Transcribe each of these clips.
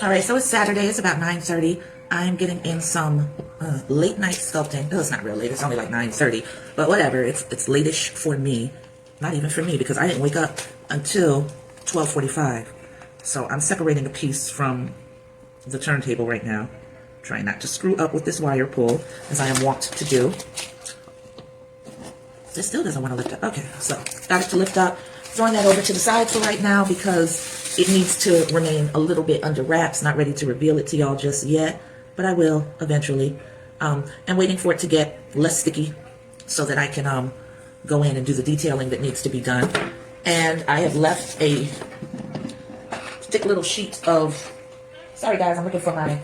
All right, so it's Saturday. It's about 9:30. I'm getting in some late night sculpting. No, it's not real late. It's only like 9:30, but whatever. It's late-ish for me. Not even for me because I didn't wake up until 12:45. So I'm separating a piece from the turntable right now. Trying not to screw up with this wire pull as I am wont to do. This still doesn't want to lift up. Okay, so got it to lift up. Throwing that over to the side for right now because it needs to remain a little bit under wraps. Not ready to reveal it to y'all just yet, but I will eventually. And waiting for it to get less sticky so that I can go in and do the detailing that needs to be done. And I have left a thick little sheet of, sorry guys, I'm looking for I'm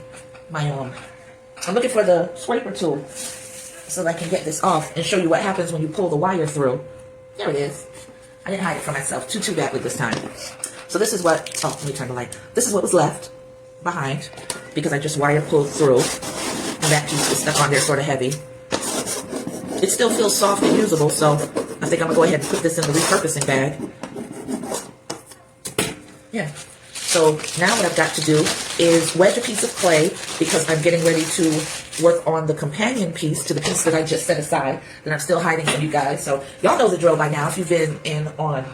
looking for the scraper tool so that I can get this off and show you what happens when you pull the wire through. There it is. I didn't hide it from myself too badly this time. So this is what, oh, let me turn the light. This is what was left behind because I just wire pulled through and that piece is stuck on there sort of heavy. It still feels soft and usable, so I think I'm gonna go ahead and put this in the repurposing bag. Yeah. So now what I've got to do is wedge a piece of clay because I'm getting ready to work on the companion piece to the piece that I just set aside that I'm still hiding from you guys. So y'all know the drill by now if you've been in on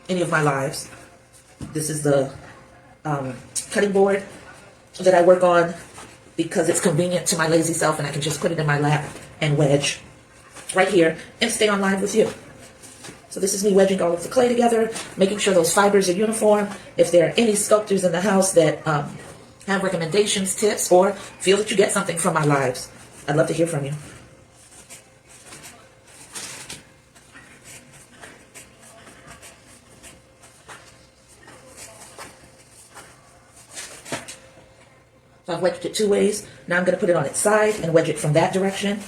any of my lives. This is the cutting board that I work on because it's convenient to my lazy self and I can just put it in my lap and wedge right here and stay on live with you. So this is me wedging all of the clay together, making sure those fibers are uniform. If there are any sculptors in the house that have recommendations, tips, or feel that you get something from my lives, I'd love to hear from you. So I've wedged it two ways. Now I'm going to put it on its side and wedge it from that direction.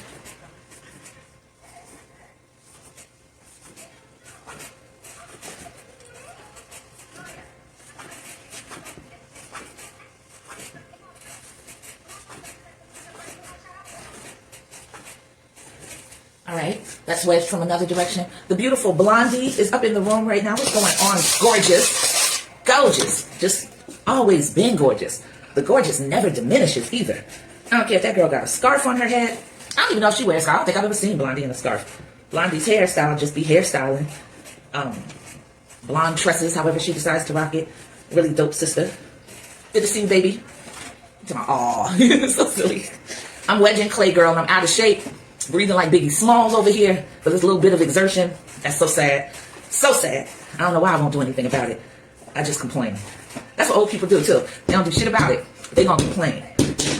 All right, that's wedged from another direction. The beautiful Blondie is up in the room right now. What's going on? Gorgeous. Gorgeous. Just always been gorgeous. The gorgeous never diminishes either. I don't care if that girl got a scarf on her head. I don't even know if she wears a scarf. I don't think I've ever seen Blondie in a scarf. Blondie's hairstyle just be hairstyling. Blonde tresses, however she decides to rock it. Really dope sister. Good to see you, baby. Aw, so silly. I'm wedging clay, girl, and I'm out of shape. Breathing like Biggie Smalls over here for this little bit of exertion. That's so sad. So sad. I don't know why I won't do anything about it. I just complain. That's what old people do too. They don't do shit about it. They gonna complain.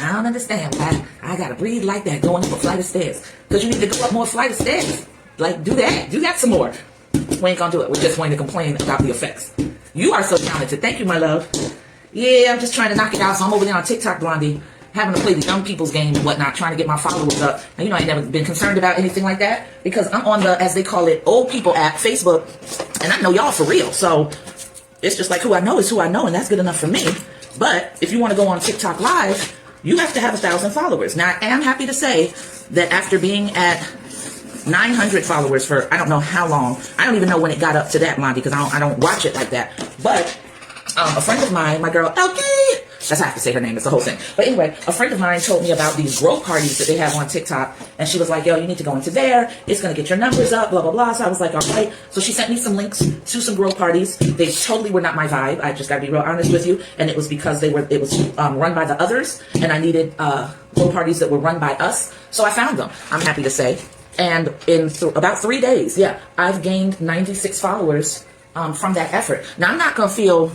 I don't understand why I gotta breathe like that going up a flight of stairs. Because you need to go up more flight of stairs. Like, do that. Do that some more. We ain't gonna do it. We're just going to complain about the effects. You are so talented. Thank you, my love. Yeah, I'm just trying to knock it out. So I'm over there on TikTok, Blondie, having to play the young people's game and whatnot, trying to get my followers up. And you know, I ain't never been concerned about anything like that because I'm on the, as they call it, old people app, Facebook, and I know y'all for real. So it's just like who I know is who I know, and that's good enough for me. But if you want to go on TikTok Live, you have to have 1,000 followers. Now, I am happy to say that after being at 900 followers for I don't know how long, I don't even know when it got up to that, Blondie, because I don't watch it like that. But a friend of mine, my girl, LK, that's how I have to say her name, it's the whole thing. But anyway, a friend of mine told me about these grow parties that they have on TikTok. And she was like, yo, you need to go into there. It's going to get your numbers up, blah, blah, blah. So I was like, all right. So she sent me some links to some grow parties. They totally were not my vibe. I just got to be real honest with you. And it was because it was run by the others. And I needed grow parties that were run by us. So I found them, I'm happy to say. And in about 3 days, yeah, I've gained 96 followers from that effort. Now, I'm not going to feel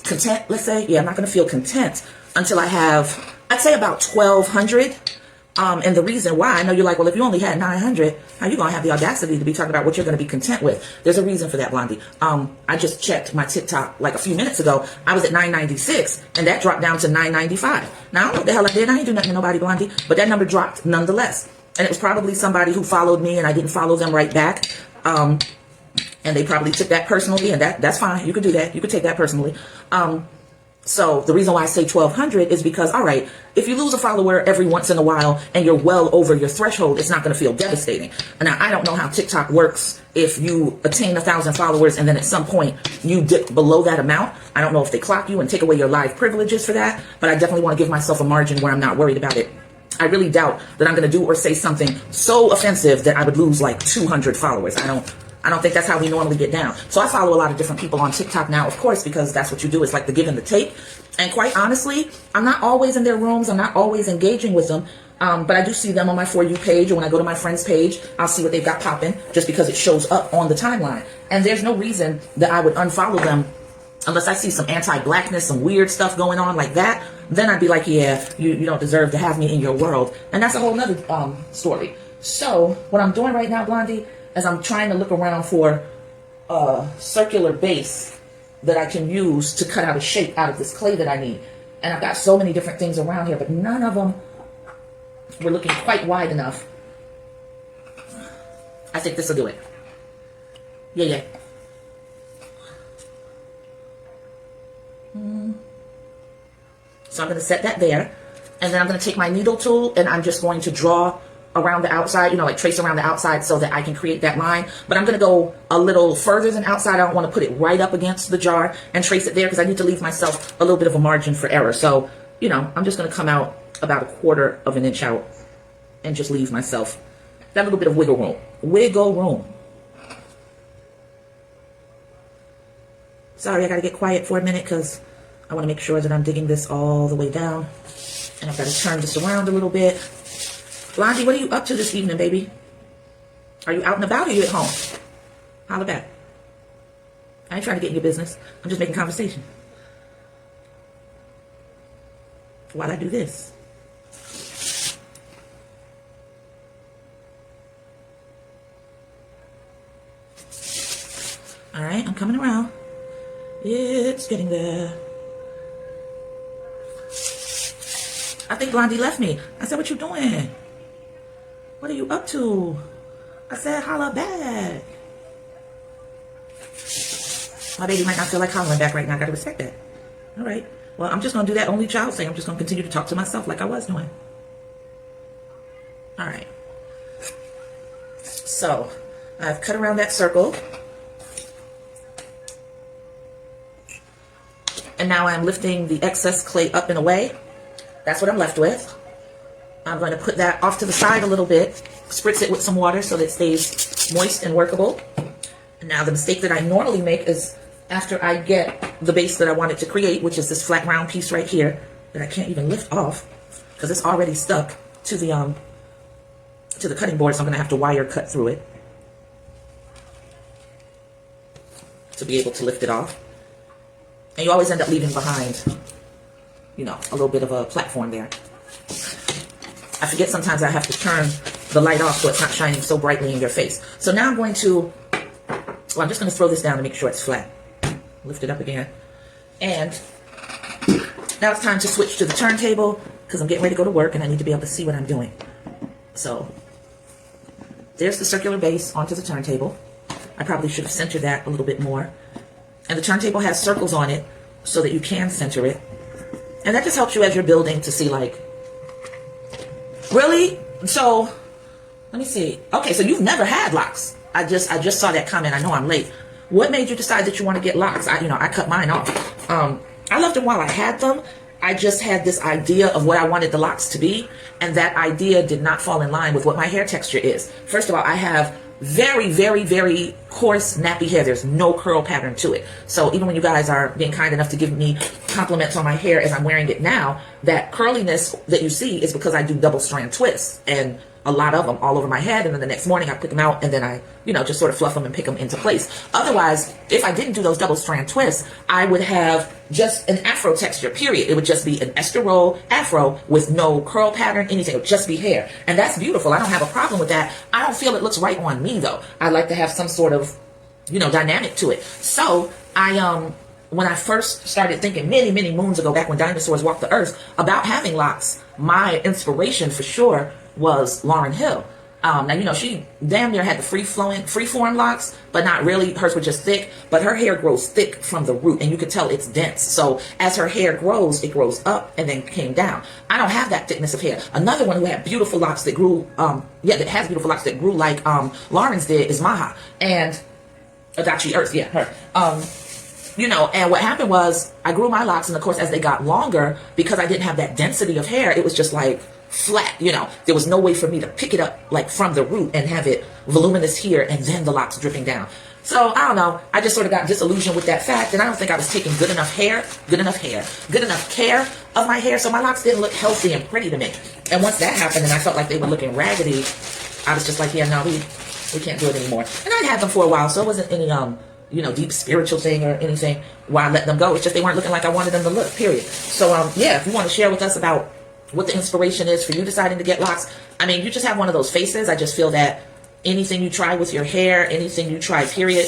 content, let's say. Yeah, I'm not going to feel content until I have, I'd say about 1,200. And the reason why, I know you're like, well, if you only had 900, how are you going to have the audacity to be talking about what you're going to be content with? There's a reason for that, Blondie. I just checked my TikTok like a few minutes ago. I was at 996, and that dropped down to 995. Now, I don't know what the hell I did. I ain't do nothing to nobody, Blondie, but that number dropped nonetheless. And it was probably somebody who followed me, and I didn't follow them right back. And they probably took that personally, and that's fine. You could do that. You could take that personally. So the reason why I say 1,200 is because, all right, if you lose a follower every once in a while and you're well over your threshold, it's not going to feel devastating. Now, I don't know how TikTok works if you attain 1,000 followers and then at some point you dip below that amount. I don't know if they clock you and take away your live privileges for that, but I definitely want to give myself a margin where I'm not worried about it. I really doubt that I'm going to do or say something so offensive that I would lose like 200 followers. I don't think that's how we normally get down. So I follow a lot of different people on TikTok now, of course, because that's what you do. It's like the give and the take. And quite honestly, I'm not always in their rooms. I'm not always engaging with them. But I do see them on my For You page, or when I go to my friend's page, I'll see what they've got popping just because it shows up on the timeline. And there's no reason that I would unfollow them unless I see some anti-blackness, some weird stuff going on like that. Then I'd be like, yeah, you don't deserve to have me in your world. And that's a whole nother story. So what I'm doing right now, Blondie, as I'm trying to look around for a circular base that I can use to cut out a shape out of this clay that I need. And I've got so many different things around here, but none of them were looking quite wide enough. I think this will do it. Yeah. So I'm going to set that there. And then I'm going to take my needle tool and I'm just going to draw around the outside, like trace around the outside so that I can create that line. But I'm going to go a little further than outside. I don't want to put it right up against the jar and trace it there because I need to leave myself a little bit of a margin for error. So, I'm just going to come out about 1/4 of an inch out and just leave myself that little bit of wiggle room. Wiggle room. Sorry, I got to get quiet for a minute because I want to make sure that I'm digging this all the way down. And I've got to turn this around a little bit. Blondie, what are you up to this evening, baby? Are you out and about or are you at home? Holla back. I ain't trying to get in your business. I'm just making conversation. While I do this. All right, I'm coming around. It's getting there. I think Blondie left me. I said, what you doing? What are you up to? I said, holla back. My baby might not feel like hollering back right now. I gotta respect that. All right. Well, I'm just gonna do that only child thing. I'm just gonna continue to talk to myself like I was doing. All right. So, I've cut around that circle. And now I'm lifting the excess clay up and away. That's what I'm left with. I'm going to put that off to the side a little bit, spritz it with some water so that it stays moist and workable. And now the mistake that I normally make is after I get the base that I wanted to create, which is this flat round piece right here that I can't even lift off because it's already stuck to the cutting board, so I'm going to have to wire cut through it to be able to lift it off. And you always end up leaving behind, a little bit of a platform there. I forget sometimes I have to turn the light off so it's not shining so brightly in your face. So now I'm going to, I'm just going to throw this down to make sure it's flat. Lift it up again. And now it's time to switch to the turntable because I'm getting ready to go to work and I need to be able to see what I'm doing. So there's the circular base onto the turntable. I probably should have centered that a little bit more. And the turntable has circles on it so that you can center it. And that just helps you as you're building to see like, really? So, let me see. Okay, so you've never had locks. I just saw that comment. I know I'm late. What made you decide that you want to get locks? I cut mine off. I loved them while I had them. I just had this idea of what I wanted the locks to be. And that idea did not fall in line with what my hair texture is. First of all, I have very, very, very coarse nappy hair. There's no curl pattern to it. So even when you guys are being kind enough to give me compliments on my hair as I'm wearing it now, that curliness that you see is because I do double strand twists and a lot of them all over my head. And then the next morning I pick them out and then I, just sort of fluff them and pick them into place. Otherwise, if I didn't do those double strand twists, I would have just an afro texture, period. It would just be an Esther roll afro with no curl pattern, anything. It would just be hair. And that's beautiful. I don't have a problem with that. I don't feel it looks right on me though. I like to have some sort of, dynamic to it. So when I first started thinking many, many moons ago, back when dinosaurs walked the earth, about having locks, my inspiration for sure was Lauryn Hill. Now, you know, she damn near had the free-form locks, but not really. Hers were just thick, but her hair grows thick from the root, and you could tell it's dense. So as her hair grows, it grows up and then came down. I don't have that thickness of hair. Another one who had beautiful locks that grew, that has beautiful locks that grew like Lauren's did is Maha. And Adachi Earth, yeah, her. You know, and what happened was I grew my locks, and of course, as they got longer, because I didn't have that density of hair, it was just like flat, you know. There was no way for me to pick it up like from the root and have it voluminous here and then the locks dripping down. So I don't know, I just sort of got disillusioned with that fact, and I don't think I was taking good enough care of my hair, so my locks didn't look healthy and pretty to me. And once that happened and I felt like they were looking raggedy, I was just like, yeah, no, we can't do it anymore. And I'd had them for a while, so it wasn't any you know, deep spiritual thing or anything why I let them go. It's just they weren't looking like I wanted them to look, period. So yeah, if you want to share with us about what the inspiration is for you deciding to get locks, I mean, you just have one of those faces. I just feel that anything you try with your hair, anything you try, period,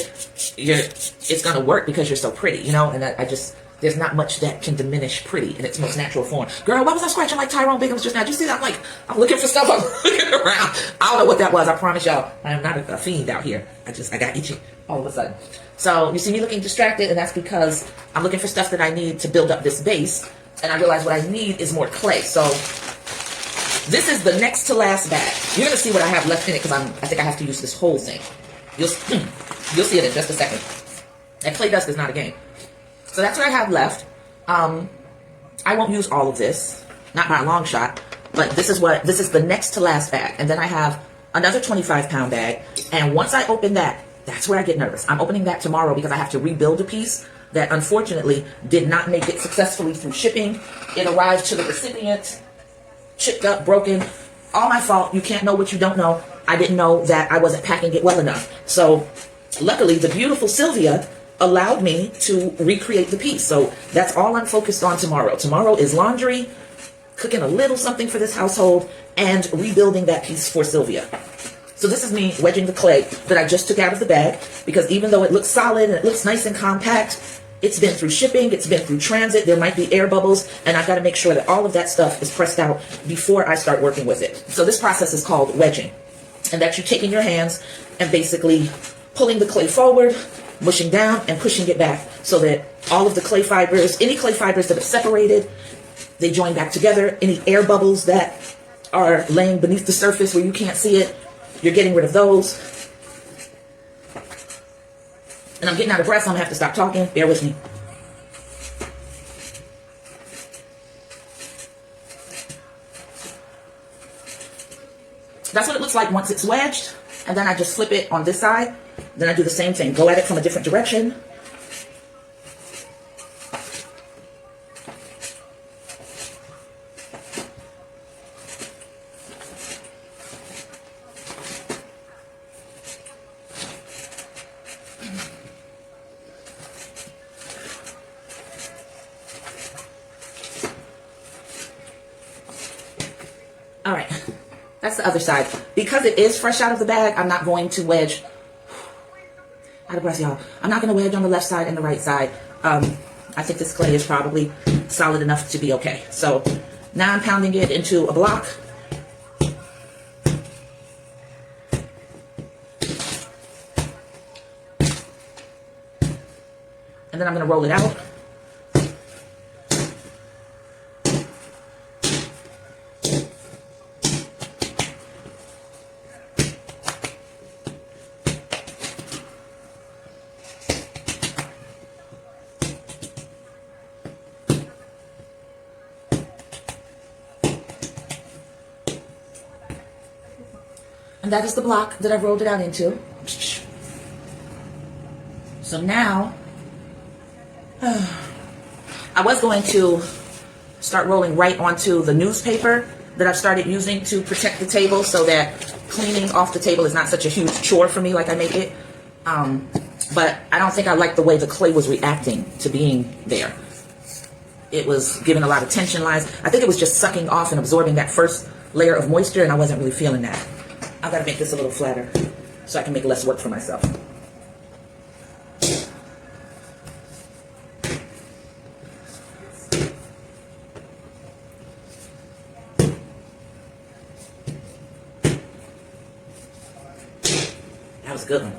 it's going to work because you're so pretty, you know. And I just, there's not much that can diminish pretty in its most natural form. Girl, why was I scratching like Tyrone Biggums just now? Did you see that? I'm looking for stuff. I'm looking around. I don't know what that was. I promise y'all, I am not a fiend out here. I got itchy all of a sudden. So you see me looking distracted, and that's because I'm looking for stuff that I need to build up this base. And I realize what I need is more clay. So this is the next to last bag. You're going to see what I have left in it because I think I have to use this whole thing. You'll see it in just a second. And clay dust is not a game. So that's what I have left. I won't use all of this, not by a long shot, but this is the next to last bag. And then I have another 25-pound bag. And once I open that, that's where I get nervous. I'm opening that tomorrow because I have to rebuild a piece that unfortunately did not make it successfully through shipping. It arrived to the recipient chipped up, broken. All my fault. You can't know what you don't know. I didn't know that I wasn't packing it well enough. So luckily, the beautiful Sylvia allowed me to recreate the piece. So that's all I'm focused on tomorrow. Tomorrow is laundry, cooking a little something for this household, and rebuilding that piece for Sylvia. So this is me wedging the clay that I just took out of the bag, because even though it looks solid and it looks nice and compact, it's been through shipping, it's been through transit, there might be air bubbles, and I've got to make sure that all of that stuff is pressed out before I start working with it. So this process is called wedging, and that's you taking your hands and basically pulling the clay forward, mushing down, and pushing it back so that all of the clay fibers, any clay fibers that have separated, they join back together. Any air bubbles that are laying beneath the surface where you can't see it, you're getting rid of those. And I'm getting out of breath, so I'm going to have to stop talking. Bear with me. That's what it looks like once it's wedged. And then I just flip it on this side. Then I do the same thing. Go at it from a different direction. All right, that's the other side. Because it is fresh out of the bag, I'm not going to wedge. Out of breath, y'all. I'm not going to wedge on the left side and the right side. I think this clay is probably solid enough to be okay. So now I'm pounding it into a block. And then I'm going to roll it out. And that is the block that I've rolled it out into. So now, I was going to start rolling right onto the newspaper that I've started using to protect the table so that cleaning off the table is not such a huge chore for me like I make it. But I don't think I liked the way the clay was reacting to being there. It was giving a lot of tension lines. I think it was just sucking off and absorbing that first layer of moisture, and I wasn't really feeling that. I've got to make this a little flatter so I can make less work for myself. a good one.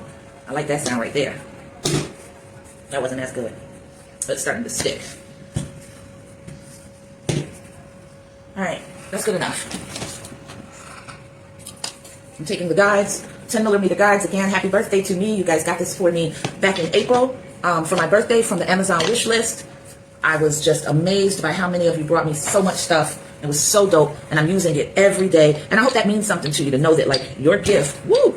I like that sound right there. That wasn't as good. But it's starting to stick. Alright, that's good enough. I'm taking the guides, 10mm guides. Again, happy birthday to me. You guys got this for me back in April for my birthday from the Amazon wish list. I was just amazed by how many of you brought me so much stuff. It was so dope, and I'm using it every day. And I hope that means something to you, to know that, like, your gift, woo,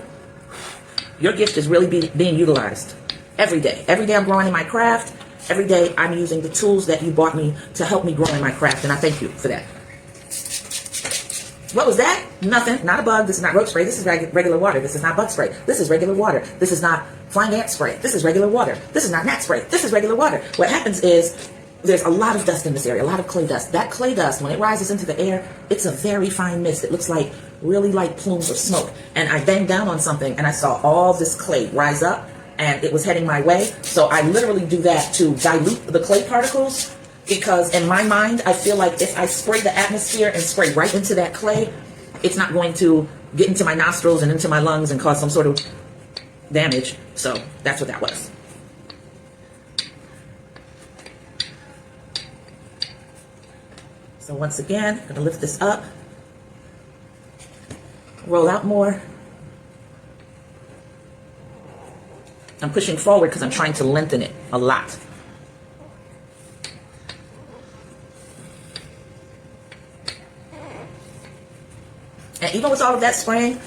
your gift is really being utilized every day. Every day I'm growing in my craft. Every day I'm using the tools that you bought me to help me grow in my craft, and I thank you for that. What was that? Nothing. Not a bug. This is not roach spray. This is regular water. This is not bug spray. This is regular water. This is not flying ant spray. This is regular water. This is not gnat spray. This is regular water. What happens is there's a lot of dust in this area, a lot of clay dust. That clay dust, when it rises into the air, it's a very fine mist. It looks like really light plumes of smoke. And I banged down on something and I saw all this clay rise up and it was heading my way. So I literally do that to dilute the clay particles, because in my mind, I feel like if I spray the atmosphere and spray right into that clay, it's not going to get into my nostrils and into my lungs and cause some sort of damage. So that's what that was. So once again, I'm going to lift this up, roll out more. I'm pushing forward because I'm trying to lengthen it a lot. And even with all of that spraying,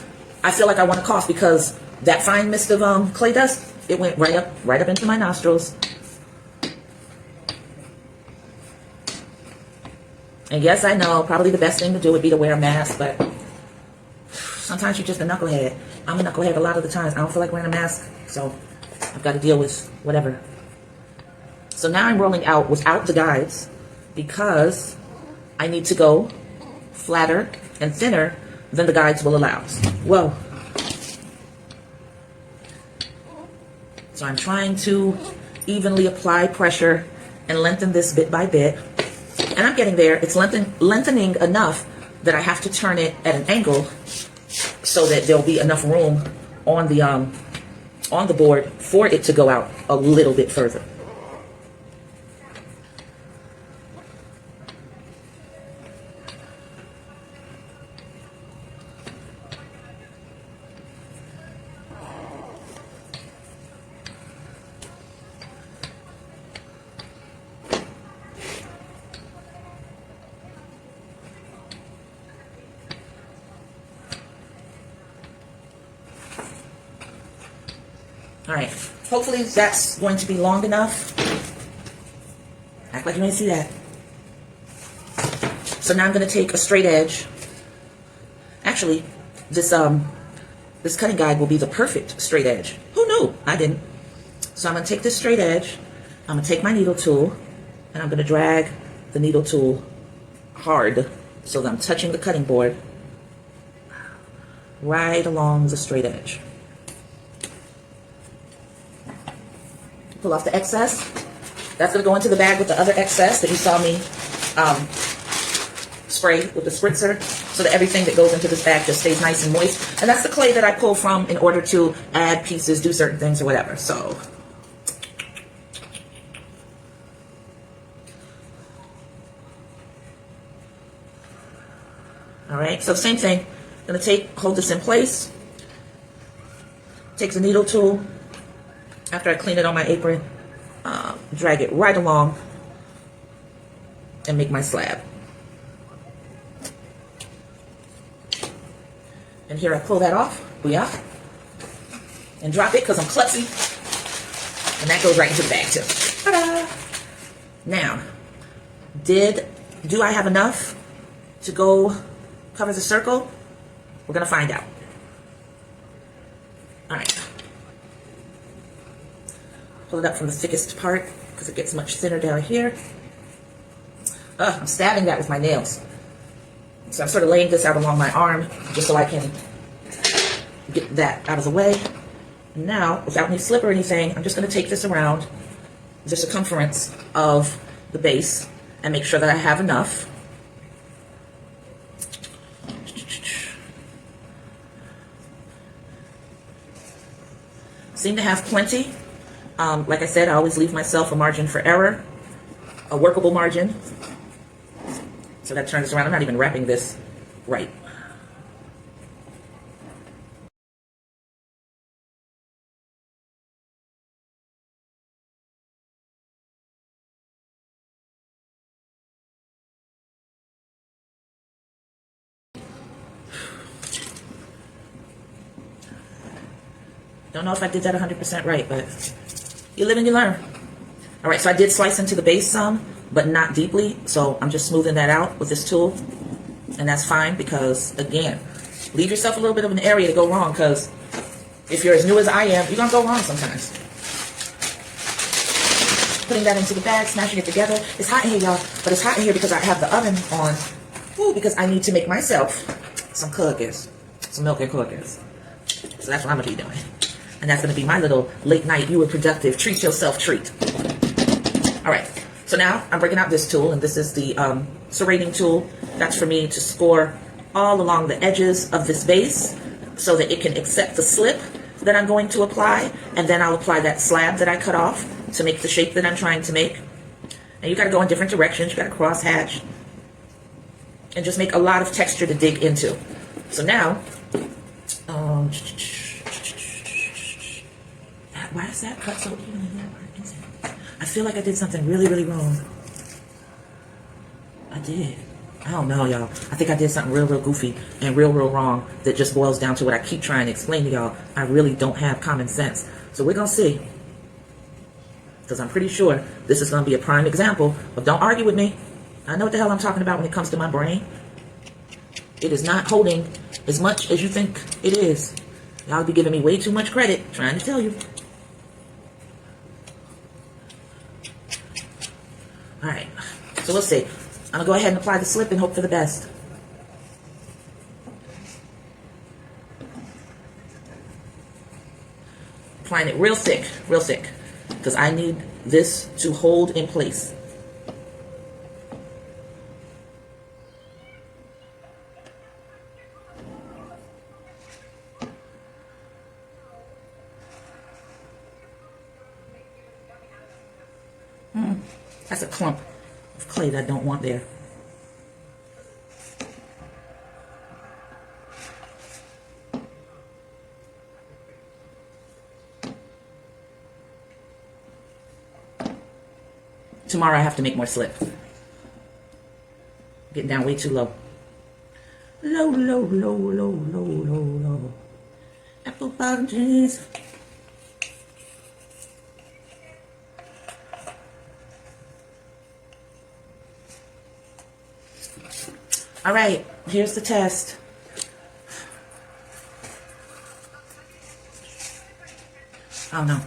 I feel like I want to cough because that fine mist of clay dust, it went right up into my nostrils. And yes, I know, probably the best thing to do would be to wear a mask, but sometimes you're just a knucklehead. I'm a knucklehead a lot of the times. I don't feel like wearing a mask, so I've got to deal with whatever. So now I'm rolling out without the guides because I need to go flatter and thinner than the guides will allow. Whoa. So I'm trying to evenly apply pressure and lengthen this bit by bit. And I'm getting there. It's lengthening enough that I have to turn it at an angle so that there'll be enough room on the board for it to go out a little bit further. All right, hopefully that's going to be long enough. Act like you didn't see that. So now I'm going to take a straight edge. Actually, this cutting guide will be the perfect straight edge. Who knew? I didn't. So I'm going to take this straight edge. I'm going to take my needle tool, and I'm going to drag the needle tool hard so that I'm touching the cutting board right along the straight edge. Pull off the excess. That's going to go into the bag with the other excess that you saw me spray with the spritzer, so that everything that goes into this bag just stays nice and moist. And that's the clay that I pull from in order to add pieces, do certain things or whatever. So all right, so same thing. I'm going to hold this in place. Take the needle tool. After I clean it on my apron, drag it right along and make my slab. And here I pull that off, booyah, and drop it because I'm klutzy. And that goes right into the bag too. Ta-da! Now, do I have enough to go cover the circle? We're going to find out. All right. Pull it up from the thickest part because it gets much thinner down here. I'm stabbing that with my nails. So I'm sort of laying this out along my arm just so I can get that out of the way. And now, without any slip or anything, I'm just going to take this around the circumference of the base and make sure that I have enough. seem to have plenty. Like I said, I always leave myself a margin for error, a workable margin. So that turns around. I'm not even wrapping this right. Don't know if I did that 100% right, but you live and you learn. All right, so I did slice into the base some, but not deeply. So I'm just smoothing that out with this tool. And that's fine because, again, leave yourself a little bit of an area to go wrong, because if you're as new as I am, you're going to go wrong sometimes. Putting that into the bag, smashing it together. It's hot in here, y'all, but it's hot in here because I have the oven on. Ooh, because I need to make myself some cookies, some milk and cookies. So that's what I'm going to be doing. And that's going to be my little late night, you were productive, treat yourself treat. All right, so now I'm breaking out this tool, and this is the serrating tool. That's for me to score all along the edges of this base so that it can accept the slip that I'm going to apply, and then I'll apply that slab that I cut off to make the shape that I'm trying to make. And you got to go in different directions. You got to cross hatch and just make a lot of texture to dig into. So now, why is that cut so evenly? I feel like I did something really, really wrong. I did. I don't know, y'all. I think I did something real, real goofy and real, real wrong that just boils down to what I keep trying to explain to y'all. I really don't have common sense. So we're going to see. Because I'm pretty sure this is going to be a prime example of don't argue with me. I know what the hell I'm talking about when it comes to my brain. It is not holding as much as you think it is. Y'all be giving me way too much credit trying to tell you. All right, so we'll see. I'm gonna go ahead and apply the slip and hope for the best. Applying it real thick, because I need this to hold in place. That's a clump of clay that I don't want there. Tomorrow I have to make more slip. Getting down way too low. Low. Apple bottom jeans. All right, here's the test. Oh no.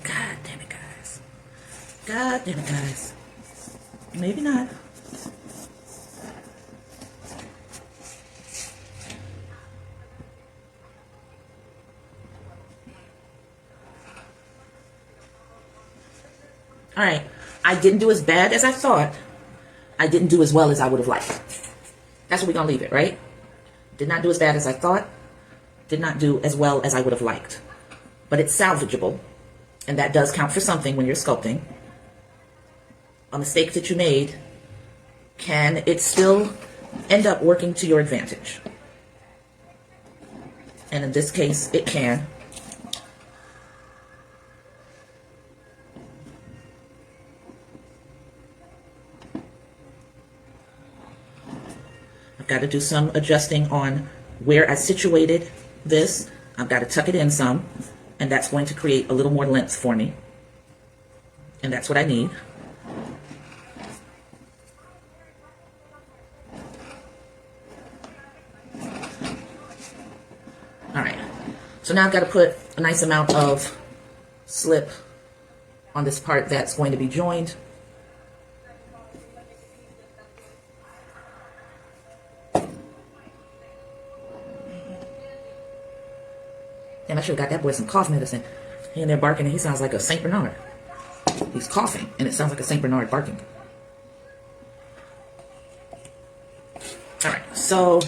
God damn it, guys. God damn it, guys. Maybe not. All right, I didn't do as bad as I thought. I didn't do as well as I would have liked. That's where we're gonna leave it, right? Did not do as bad as I thought. Did not do as well as I would have liked. But it's salvageable, and that does count for something when you're sculpting. A mistake that you made, can it still end up working to your advantage? And in this case, it can. Got to do some adjusting on where I situated this. I've got to tuck it in some, and that's going to create a little more length for me. And that's what I need. All right, so now I've got to put a nice amount of slip on this part that's going to be joined. Damn, I should have got that boy some cough medicine. He in there barking, and he sounds like a Saint Bernard. He's coughing, and it sounds like a Saint Bernard barking. So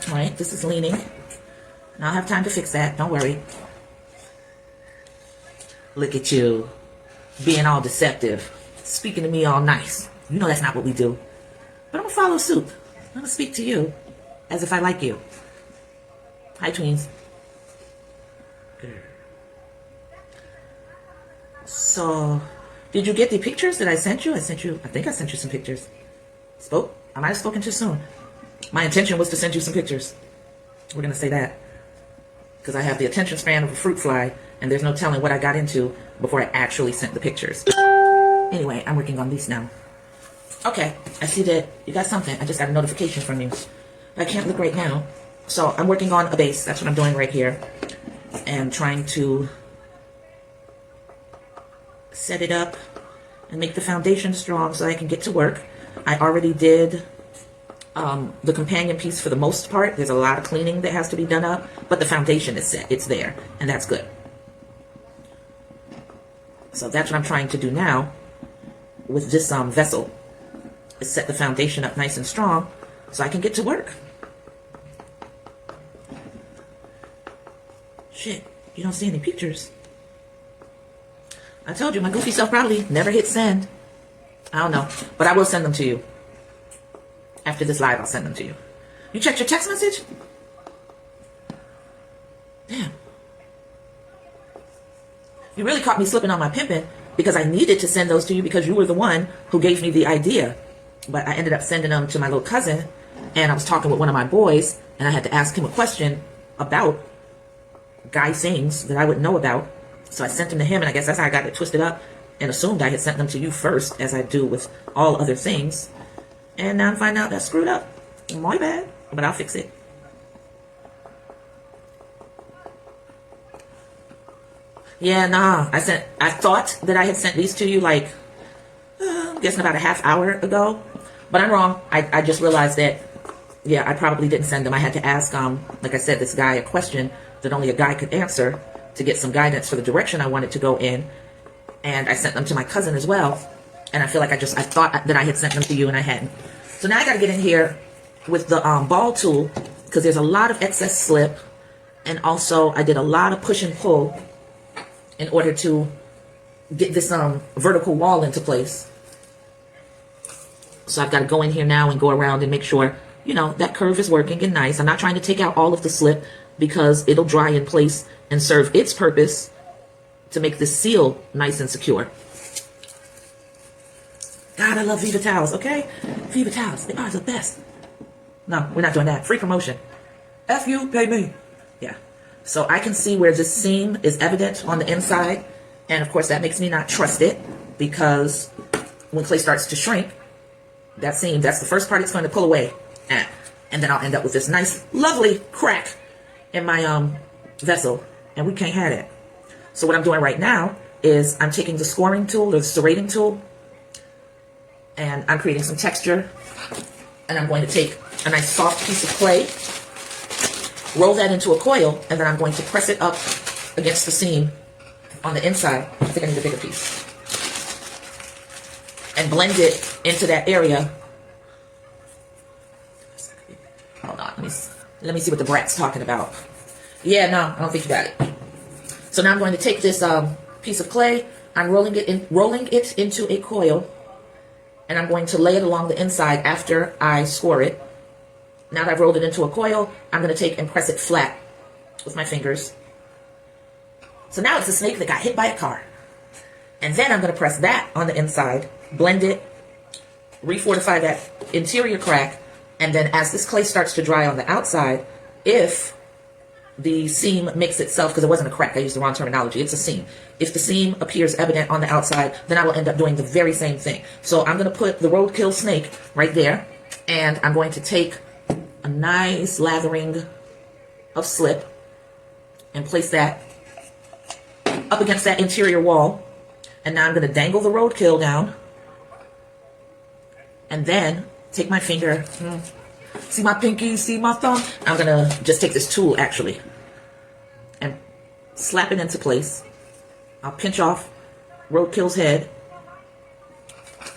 all right, this is leaning. And I'll have time to fix that. Don't worry. Look at you being all deceptive, speaking to me all nice. You know that's not what we do. But I'm going to follow suit. I'm going to speak to you as if I like you. Hi, tweens. So, did you get the pictures that I sent you? I think I sent you some pictures. I might have spoken too soon. My intention was to send you some pictures. We're going to say that. Because I have the attention span of a fruit fly, and there's no telling what I got into before I actually sent the pictures. Anyway, I'm working on these now. Okay, I see that you got something. I just got a notification from you. I can't look right now. So I'm working on a base. That's what I'm doing right here. And trying to set it up and make the foundation strong so I can get to work. I already did the companion piece for the most part. There's a lot of cleaning that has to be done up, but the foundation is set. It's there, and that's good. So that's what I'm trying to do now with this vessel, is set the foundation up nice and strong so I can get to work. Shit, you don't see any pictures. I told you, my goofy self probably never hit send. I don't know, but I will send them to you. After this live, I'll send them to you. You checked your text message? Damn. You really caught me slipping on my pimping because I needed to send those to you because you were the one who gave me the idea. But I ended up sending them to my little cousin, and I was talking with one of my boys, and I had to ask him a question about guy things that I wouldn't know about. So I sent them to him, and I guess that's how I got it twisted up and assumed I had sent them to you first, as I do with all other things. And now I'm finding out that's screwed up. My bad, but I'll fix it. Yeah, nah, I thought that I had sent these to you like, I'm guessing about a half hour ago, but I'm wrong. I just realized that, yeah, I probably didn't send them. I had to ask, like I said, this guy a question that only a guy could answer to get some guidance for the direction I wanted to go in. And I sent them to my cousin as well. And I feel like I thought that I had sent them to you and I hadn't. So now I got to get in here with the ball tool because there's a lot of excess slip. And also I did a lot of push and pull in order to get this vertical wall into place. So I've got to go in here now and go around and make sure, you know, that curve is working and nice. I'm not trying to take out all of the slip because it'll dry in place and serve its purpose to make this seal nice and secure. God, I love Viva towels, okay? Viva towels, they are the best. No, we're not doing that. Free promotion. F you, pay me. Yeah. So I can see where this seam is evident on the inside. And of course that makes me not trust it because when clay starts to shrink, that seam, that's the first part it's going to pull away at. And then I'll end up with this nice, lovely crack in my vessel. And we can't have that. So what I'm doing right now is I'm taking the scoring tool or the serrating tool and I'm creating some texture. And I'm going to take a nice soft piece of clay, roll that into a coil, and then I'm going to press it up against the seam on the inside. I think I need a bigger piece. And blend it into that area. Let me see what the brat's talking about. Yeah, no, I don't think you got it. So now I'm going to take this piece of clay. I'm rolling it into a coil, and I'm going to lay it along the inside after I score it. Now that I've rolled it into a coil, I'm going to take and press it flat with my fingers. So now it's a snake that got hit by a car. And then I'm going to press that on the inside, blend it, refortify that interior crack, and then as this clay starts to dry on the outside, if the seam makes itself, because it wasn't a crack, I used the wrong terminology, it's a seam. If the seam appears evident on the outside, then I will end up doing the very same thing. So I'm going to put the roadkill snake right there, and I'm going to take a nice lathering of slip and place that up against that interior wall. And now I'm going to dangle the roadkill down, and then take my finger, see my pinky, see my thumb? I'm going to just take this tool, actually, and slap it into place. I'll pinch off roadkill's head,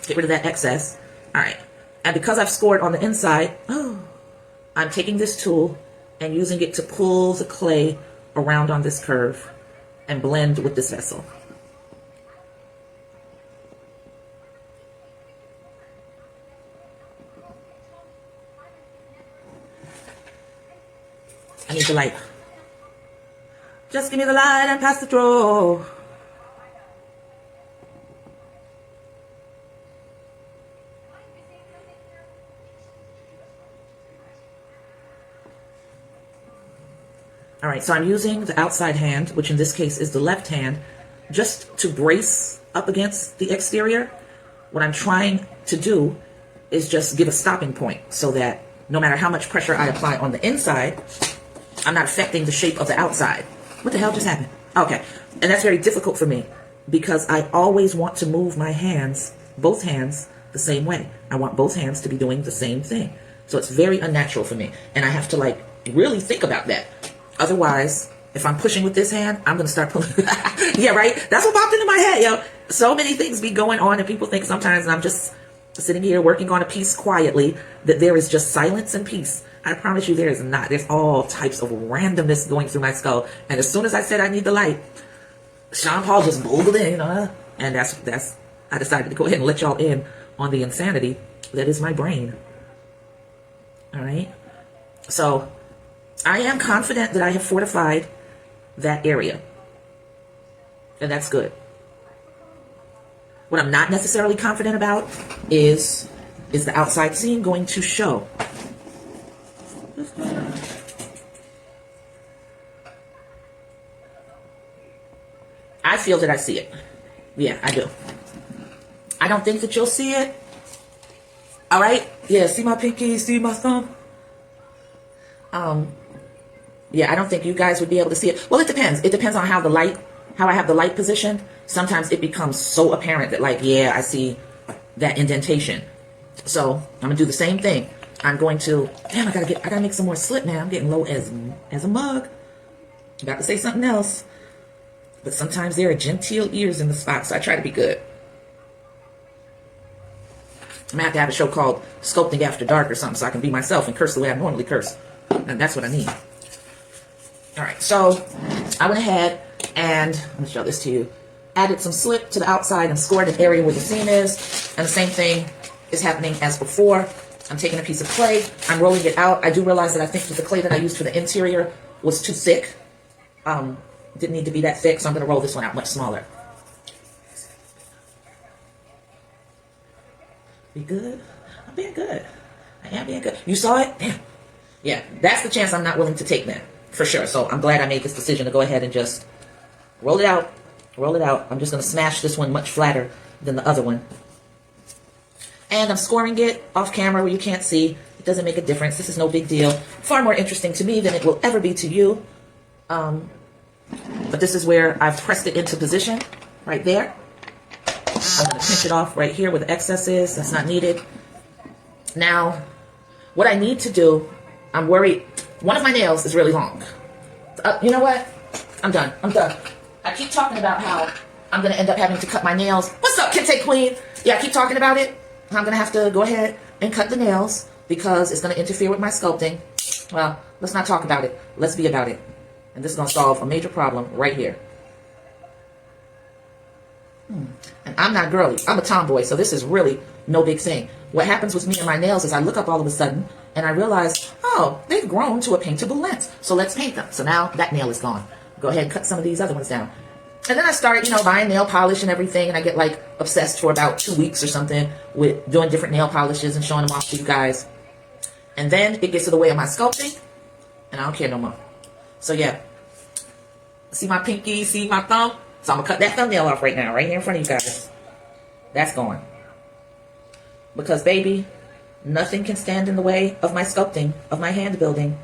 get rid of that excess. All right. And because I've scored on the inside, I'm taking this tool and using it to pull the clay around on this curve and blend with this vessel. I need the light. Just give me the light and pass the draw. All right, so I'm using the outside hand, which in this case is the left hand, just to brace up against the exterior. What I'm trying to do is just give a stopping point so that no matter how much pressure I apply on the inside, I'm not affecting the shape of the outside. What the hell just happened? Okay, and that's very difficult for me because I always want to move my hands, both hands, the same way. I want both hands to be doing the same thing. So it's very unnatural for me, and I have to like really think about that. Otherwise, if I'm pushing with this hand, I'm going to start pulling. Yeah, right? That's what popped into my head, yo. So many things be going on, and people think sometimes I'm just sitting here working on a piece quietly, that there is just silence and peace. I promise you there is not. There's all types of randomness going through my skull. And as soon as I said I need the light, Sean Paul just boogled in, and that's I decided to go ahead and let y'all in on the insanity that is my brain. All right? So I am confident that I have fortified that area. And that's good. What I'm not necessarily confident about is the outside seam going to show? I feel that I see it. Yeah, I do. I don't think that you'll see it. All right? Yeah, see my pinky, see my thumb? Yeah, I don't think you guys would be able to see it. Well, it depends. It depends on how I have the light positioned. Sometimes it becomes so apparent that like, yeah, I see that indentation. So I'm gonna do the same thing. I'm going to, damn, I gotta make some more slip now. I'm getting low as a mug. About to say something else. But sometimes there are genteel ears in the spot, so I try to be good. I'm gonna have to have a show called Sculpting After Dark or something so I can be myself and curse the way I normally curse. And that's what I need. All right, so I went ahead and, let me show this to you, added some slip to the outside and scored an area where the seam is. And the same thing is happening as before. I'm taking a piece of clay, I'm rolling it out. I do realize that I think that the clay that I used for the interior was too thick. Didn't need to be that thick, so I'm gonna roll this one out much smaller. Be good? I'm being good. I am being good. You saw it? Damn. Yeah, that's the chance I'm not willing to take then, for sure. So I'm glad I made this decision to go ahead and just roll it out. Roll it out. I'm just gonna smash this one much flatter than the other one. And I'm scoring it off camera where you can't see. It doesn't make a difference. This is no big deal. Far more interesting to me than it will ever be to you. But this is where I've pressed it into position, right there. I'm going to pinch it off right here where the excess is. That's not needed. Now, what I need to do, I'm worried. One of my nails is really long. You know what? I'm done. I'm done. I keep talking about how I'm going to end up having to cut my nails. What's up, Kente Queen? Yeah, I keep talking about it. I'm going to have to go ahead and cut the nails because it's going to interfere with my sculpting. Well, Let's not talk about it. Let's be about it. And this is going to solve a major problem right here. And I'm not girly. I'm a tomboy, so this is really no big thing. What happens with me and my nails is I look up all of a sudden and I realize, oh, they've grown to a paintable length. So let's paint them. So now that nail is gone. Go ahead and cut some of these other ones down. And then I start, buying nail polish and everything. And I get like obsessed for about 2 weeks or something with doing different nail polishes and showing them off to you guys. And then it gets to the way of my sculpting and I don't care no more. So yeah, see my pinky, see my thumb? So I'm going to cut that thumbnail off right now, right here in front of you guys. That's gone. Because, baby, nothing can stand in the way of my sculpting, of my hand building.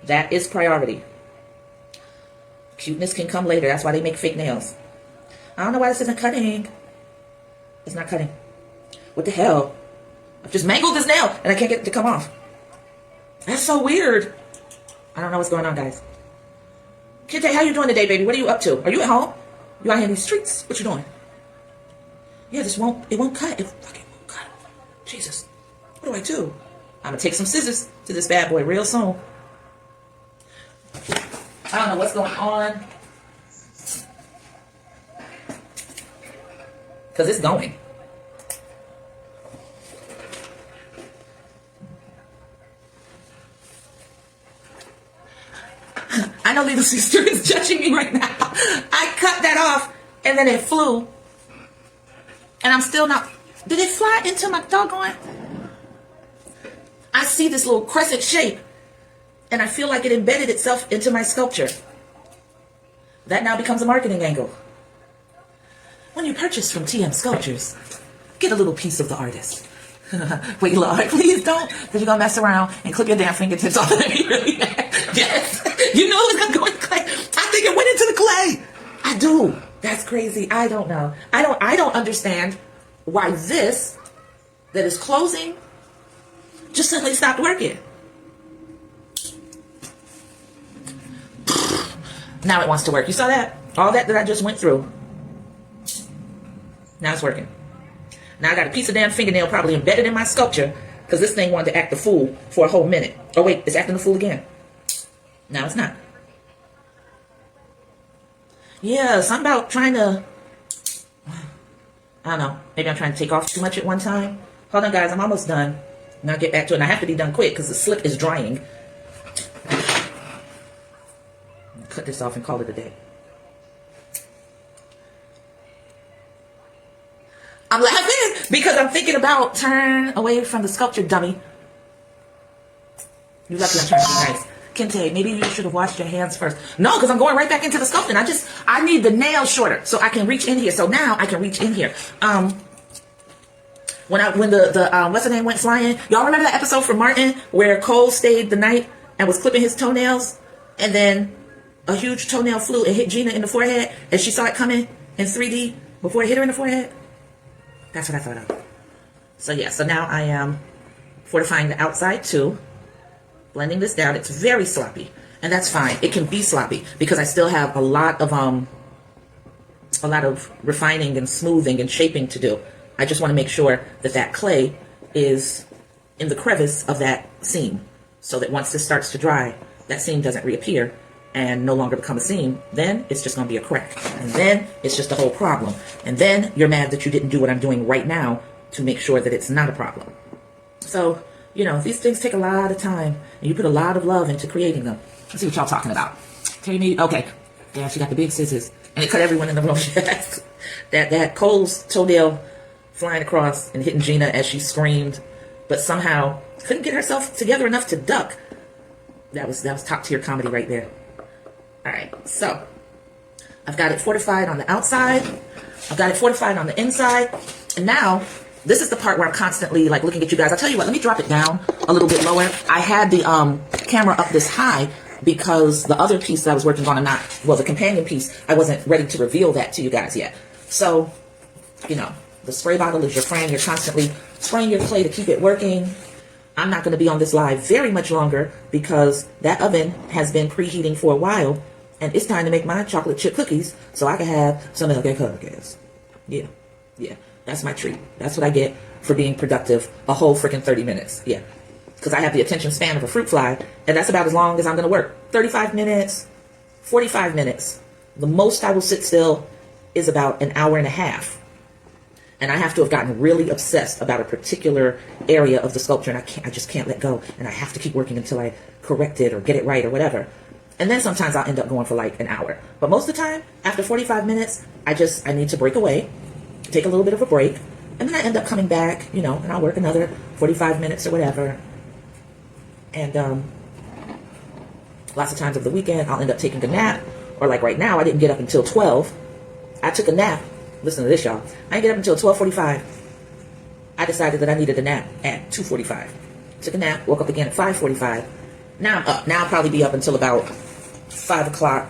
That is priority. Cuteness can come later. That's why they make fake nails. I don't know why this isn't cutting. It's not cutting. What the hell? I've just mangled this nail and I can't get it to come off. That's so weird. I don't know what's going on, guys. Kinte, how you doing today, baby? What are you up to? Are you at home? You out here in these streets? What you doing? Yeah, it won't cut. It fucking won't cut. Jesus. What do I do? I'm gonna take some scissors to this bad boy real soon. I don't know what's going on. Because it's going. I know Little Sister is judging me right now. I cut that off and then it flew. And I'm still not... Did it fly into my doggone... I see this little crescent shape and I feel like it embedded itself into my sculpture. That now becomes a marketing angle. When you purchase from TM Sculptures, get a little piece of the artist. Wait, Lord, please don't, because you're going to mess around and clip your damn fingertips off of me really bad. Yes, you know it's going to go in clay. I think it went into the clay. I do. That's crazy. I don't know. I don't understand why this that is closing just suddenly stopped working. Now it wants to work. You saw that? All that I just went through. Now it's working. Now I got a piece of damn fingernail probably embedded in my sculpture because this thing wanted to act the fool for a whole minute. Oh wait, it's acting the fool again. Now it's not. Yeah, something about trying to... I don't know. Maybe I'm trying to take off too much at one time. Hold on, guys. I'm almost done. And I'll get back to it. And I have to be done quick because the slip is drying. Cut this off and call it a day. I'm laughing because I'm thinking about turn away from the sculpture, dummy. You're lucky I'm trying to be nice. Kinte, maybe you should have washed your hands first. No, because I'm going right back into the sculpting. I need the nail shorter so I can reach in here. So now I can reach in here. When the what's her name went flying, y'all remember that episode from Martin where Cole stayed the night and was clipping his toenails, and then a huge toenail flew and hit Gina in the forehead, and she saw it coming in 3D before it hit her in the forehead? That's what I thought of. So yeah, so now I am fortifying the outside too, blending this down. It's very sloppy, and that's fine. It can be sloppy because I still have a lot of refining and smoothing and shaping to do. I just want to make sure that that clay is in the crevice of that seam, so that once this starts to dry, that seam doesn't reappear and no longer become a seam. Then it's just going to be a crack, and then it's just a whole problem, and then you're mad that you didn't do what I'm doing right now to make sure that it's not a problem. So, you know, these things take a lot of time, and you put a lot of love into creating them. Let's see what y'all talking about. Okay, yeah, she got the big scissors, and it cut everyone in the room. that Cole's toenail flying across and hitting Gina as she screamed, but somehow couldn't get herself together enough to duck. That was top tier comedy right there. All right, so I've got it fortified on the outside. I've got it fortified on the inside. And now this is the part where I'm constantly like looking at you guys. I'll tell you what, let me drop it down a little bit lower. I had the camera up this high because the other piece that I was working on, the companion piece, I wasn't ready to reveal that to you guys yet. So, you know, the spray bottle is your friend. You're constantly spraying your clay to keep it working. I'm not going to be on this live very much longer because that oven has been preheating for a while, and it's time to make my chocolate chip cookies so I can have some of their cookies. Yeah, that's my treat. That's what I get for being productive a whole freaking 30 minutes. Yeah. because I have the attention span of a fruit fly, and that's about as long as I'm going to work. 35 minutes, 45 minutes. The most I will sit still is about an hour and a half. And I have to have gotten really obsessed about a particular area of the sculpture, and I just can't let go, and I have to keep working until I correct it or get it right or whatever. And then sometimes I'll end up going for like an hour. But most of the time, after 45 minutes, I need to break away, take a little bit of a break, and then I end up coming back, and I'll work another 45 minutes or whatever. And lots of times of the weekend, I'll end up taking a nap. Or like right now, I didn't get up until 12. I took a nap. Listen to this, y'all. I didn't get up until 12:45. I decided that I needed a nap at 2:45. Took a nap, woke up again at 5:45. Now I'm up. Now I'll probably be up until about 5 o'clock.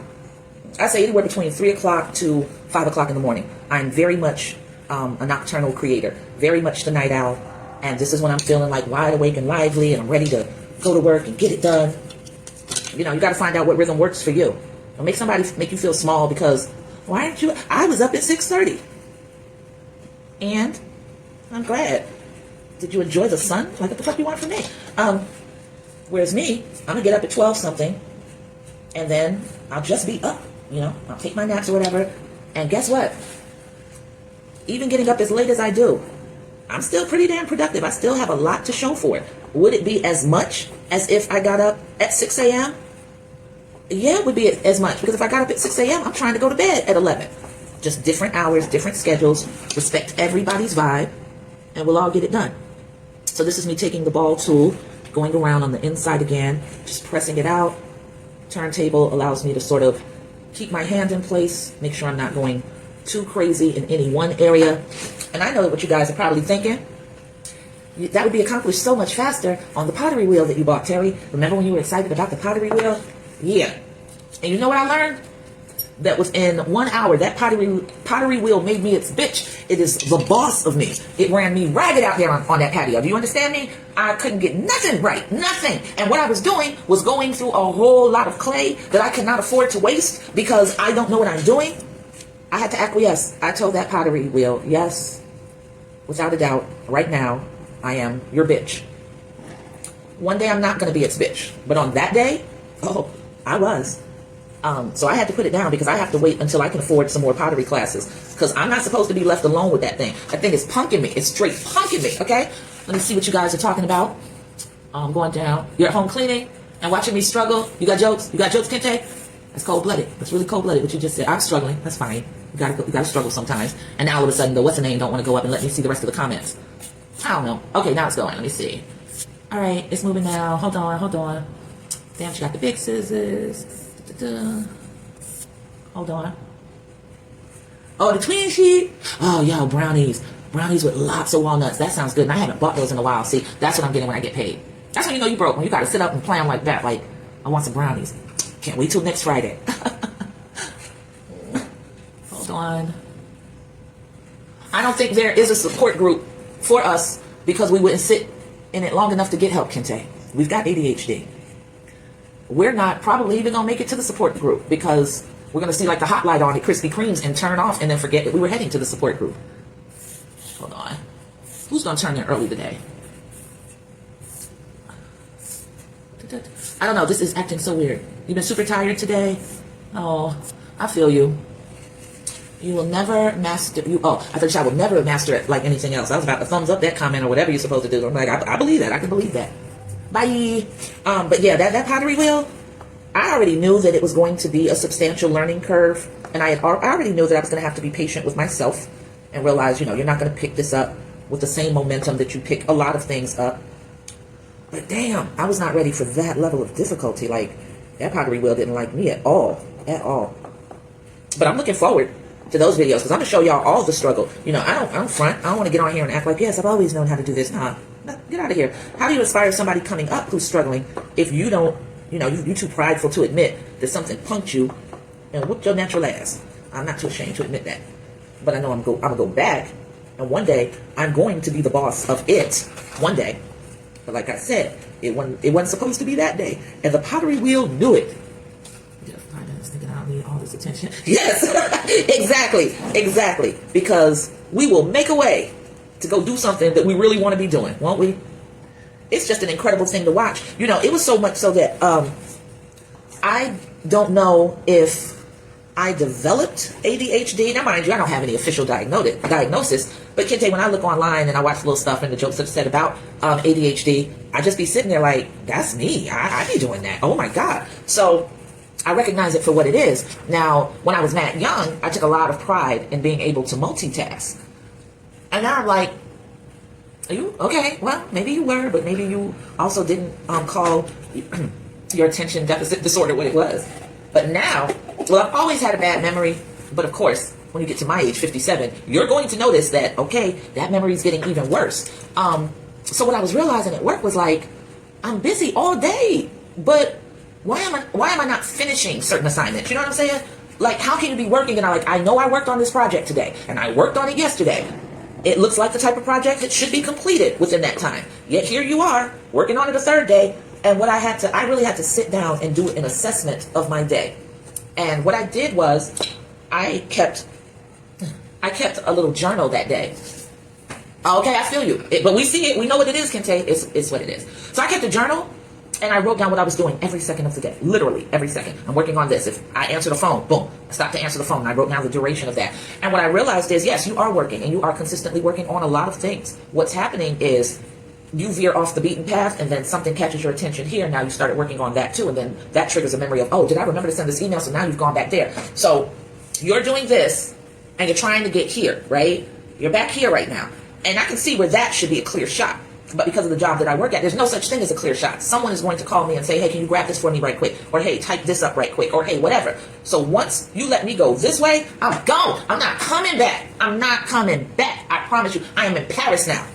I say anywhere between 3 o'clock to 5 o'clock in the morning. I'm very much a nocturnal creator, very much the night owl. And this is when I'm feeling like wide awake and lively, and I'm ready to go to work and get it done. You got to find out what rhythm works for you. Don't make somebody make you feel small because, why aren't you? I was up at 6:30. And I'm glad. Did you enjoy the sun? Like, what the fuck you want from me? Whereas me, I'm going to get up at 12 something, and then I'll just be up. I'll take my naps or whatever. And guess what? Even getting up as late as I do, I'm still pretty damn productive. I still have a lot to show for it. Would it be as much as if I got up at 6 a.m.? Yeah, it would be as much, because if I got up at 6 a.m., I'm trying to go to bed at 11. Just different hours, different schedules, respect everybody's vibe, and we'll all get it done. So this is me taking the ball tool, going around on the inside again, just pressing it out. Turntable allows me to sort of keep my hand in place, make sure I'm not going too crazy in any one area. And I know what you guys are probably thinking. That would be accomplished so much faster on the pottery wheel that you bought, Terry. Remember when you were excited about the pottery wheel? Yeah. And you know what I learned? That within 1 hour, that pottery wheel made me its bitch. It is the boss of me. It ran me ragged out there on that patio. Do you understand me? I couldn't get nothing right. Nothing. And what I was doing was going through a whole lot of clay that I cannot afford to waste because I don't know what I'm doing. I had to acquiesce. I told that pottery wheel, yes, without a doubt, right now, I am your bitch. One day I'm not going to be its bitch. But on that day, oh, I was. So I had to put it down because I have to wait until I can afford some more pottery classes. Because I'm not supposed to be left alone with that thing. That thing is punking me. It's straight punking me, okay? Let me see what you guys are talking about. I'm going down. You're at home cleaning and watching me struggle. You got jokes? You got jokes, Kente? That's cold-blooded. That's really cold-blooded what you just said. I'm struggling. That's fine. You gotta struggle sometimes. And now all of a sudden, the what's the name don't want to go up and let me see the rest of the comments. I don't know. Okay, now it's going. Let me see. All right, it's moving now. Hold on. Damn, she got the big scissors. Hold on. Oh, the twin sheet. Oh, yo, brownies. Brownies with lots of walnuts. That sounds good. And I haven't bought those in a while. See, that's what I'm getting when I get paid. That's when you know you broke. When you got to sit up and plan like that. Like, I want some brownies. Can't wait till next Friday. Hold on. I don't think there is a support group for us because we wouldn't sit in it long enough to get help, Kente. We've got ADHD. We're not probably even going to make it to the support group because we're going to see like the hot light on at Krispy Kreme's and turn off and then forget that we were heading to the support group. Hold on. Who's going to turn in early today? I don't know. This is acting so weird. You've been super tired today? Oh, I feel you. You will never master I thought I will never master it like anything else. I was about to thumbs up that comment or whatever you're supposed to do. I'm like, I believe that. I can believe that. Bye. But yeah, that pottery wheel, I already knew that it was going to be a substantial learning curve. And I already knew that I was going to have to be patient with myself and realize, you're not going to pick this up with the same momentum that you pick a lot of things up. But damn, I was not ready for that level of difficulty. Like, that pottery wheel didn't like me at all. At all. But I'm looking forward to those videos because I'm going to show y'all all the struggle. I don't front. I don't want to get on here and act like, yes, I've always known how to do this. Nah, get out of here. How do you inspire somebody coming up who's struggling if you don't, you're too prideful to admit that something punked you and whooped your natural ass? I'm not too ashamed to admit that. But I know I'm going to go back, and one day I'm going to be the boss of it. One day. But like I said, it wasn't supposed to be that day. And the pottery wheel knew it. Thinking I don't need all this attention. Yes, exactly. Because we will make a way to go do something that we really want to be doing, won't we? it's just an incredible thing to watch. You know, it was so much so that I don't know if I developed ADHD. Now, mind you, I don't have any official diagnosis, but Kente, when I look online and I watch little stuff and the jokes that are said about ADHD, I just be sitting there like, that's me. I be doing that. Oh my God. So I recognize it for what it is. Now, when I was that young, I took a lot of pride in being able to multitask. And now I'm like, are you okay? Well, maybe you were, but maybe you also didn't call your attention deficit disorder what it was. But now, well, I've always had a bad memory, but of course, when you get to my age, 57, you're going to notice that, okay, that memory is getting even worse. So what I was realizing at work was like, I'm busy all day, but why am I not finishing certain assignments? You know what I'm saying? Like, how can you be working and I know I worked on this project today and I worked on it yesterday. It looks like the type of project that should be completed within that time. Yet here you are working on it the third day. And what I really had to sit down and do an assessment of my day. And what I did was I kept a little journal that day. Okay, I feel you. But we see it. We know what it is, Kente. It's what it is. So I kept a journal and I wrote down what I was doing every second of the day. Literally every second. I'm working on this. If I answer the phone, boom, I stopped to answer the phone and I wrote down the duration of that. And what I realized is, yes, you are working and you are consistently working on a lot of things. What's happening is you veer off the beaten path and then something catches your attention here. Now you started working on that too. And then that triggers a memory of, oh, did I remember to send this email? So now you've gone back there. So you're doing this and you're trying to get here, right? You're back here right now. And I can see where that should be a clear shot. But because of the job that I work at, there's no such thing as a clear shot. Someone is going to call me and say, hey, can you grab this for me right quick? Or hey, type this up right quick. Or hey, whatever. So once you let me go this way, I'm gone. I'm not coming back. I'm not coming back. I promise you, I am in Paris now.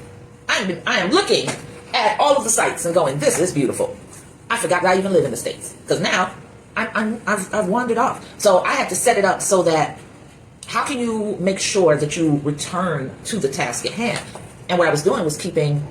I am looking at all of the sites and going, this is beautiful. I forgot that I even live in the States. Because now I've wandered off. So I had to set it up so that how can you make sure that you return to the task at hand? And what I was doing was keeping